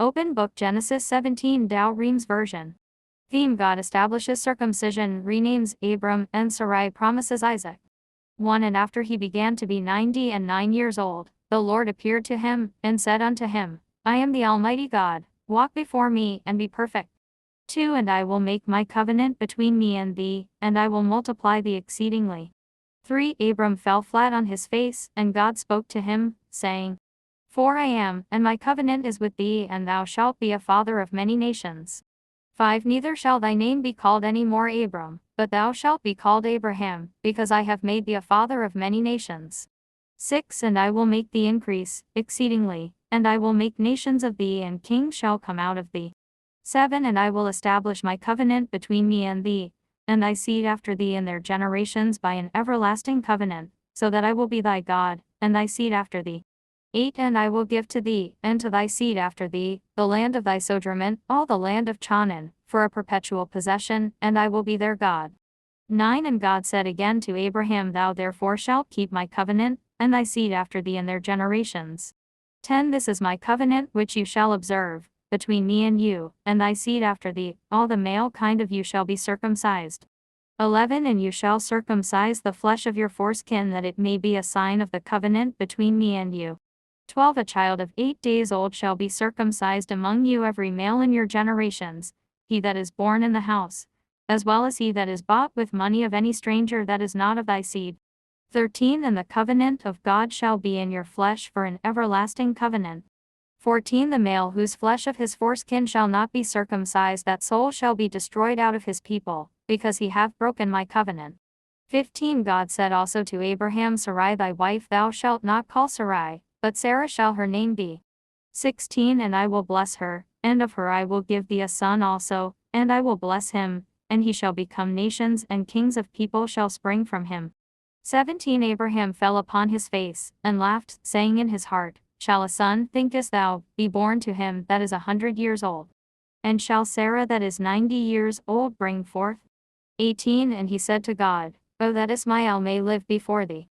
Open Book Genesis 17 Dow Reams Version. Theme: God establishes circumcision, renames Abram, and Sarai promises Isaac. 1 And after he began to be 99 years old, the Lord appeared to him, and said unto him, I am the Almighty God, walk before me, and be perfect. 2 And I will make my covenant between me and thee, and I will multiply thee exceedingly. 3 Abram fell flat on his face, and God spoke to him, saying, 4 I am, and my covenant is with thee, and thou shalt be a father of many nations. 5 Neither shall thy name be called any more Abram, but thou shalt be called Abraham, because I have made thee a father of many nations. 6 And I will make thee increase exceedingly, and I will make nations of thee, and kings shall come out of thee. 7 And I will establish my covenant between me and thee, and thy seed after thee in their generations by an everlasting covenant, so that I will be thy God, and thy seed after thee. 8 And I will give to thee, and to thy seed after thee, the land of thy sojournement, all the land of Canaan, for a perpetual possession, and I will be their God. 9 And God said again to Abraham, Thou therefore shalt keep my covenant, and thy seed after thee in their generations. 10 This is my covenant which you shall observe, between me and you, and thy seed after thee, all the male kind of you shall be circumcised. 11 And you shall circumcise the flesh of your foreskin, that it may be a sign of the covenant between me and you. 12 A child of 8 days old shall be circumcised among you, every male in your generations, he that is born in the house, as well as he that is bought with money of any stranger that is not of thy seed. 13 And the covenant of God shall be in your flesh for an everlasting covenant. 14 The male whose flesh of his foreskin shall not be circumcised, that soul shall be destroyed out of his people, because he hath broken my covenant. 15 God said also to Abraham, Sarai thy wife thou shalt not call Sarai, but Sarah shall her name be. 16 And I will bless her, and of her I will give thee a son also, and I will bless him, and he shall become nations, and kings of people shall spring from him. 17 Abraham fell upon his face, and laughed, saying in his heart, Shall a son, thinkest thou, be born to him that is 100 years old? And shall Sarah that is 90 years old bring forth? 18 And he said to God, O that Ismael may live before thee.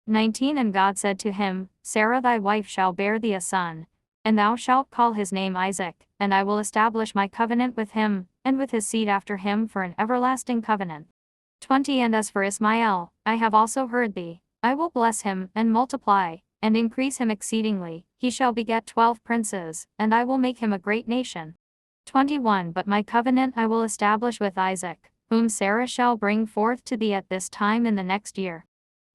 19 And God said to him, Sarah thy wife shall bear thee a son, and thou shalt call his name Isaac, and I will establish my covenant with him, and with his seed after him for an everlasting covenant. 20 And as for Ismael, I have also heard thee, I will bless him, and multiply, and increase him exceedingly, he shall beget 12 princes, and I will make him a great nation. 21 But my covenant I will establish with Isaac, whom Sarah shall bring forth to thee at this time in the next year.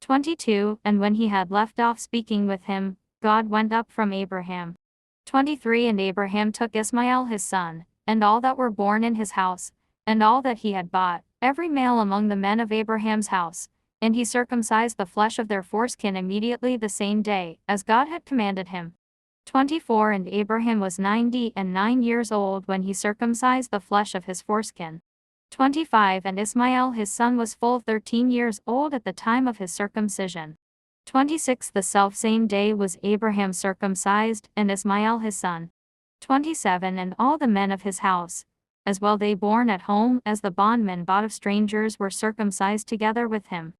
22 And when he had left off speaking with him, God went up from Abraham. 23 And Abraham took Ismael his son, and all that were born in his house, and all that he had bought, every male among the men of Abraham's house, and he circumcised the flesh of their foreskin immediately the same day, as God had commanded him. 24 And Abraham was 99 years old when he circumcised the flesh of his foreskin. 25 And Ismael his son was full 13 years old at the time of his circumcision. 26 The selfsame day was Abraham circumcised, and Ismael his son. 27 And all the men of his house, as well they born at home as the bondmen bought of strangers, were circumcised together with him.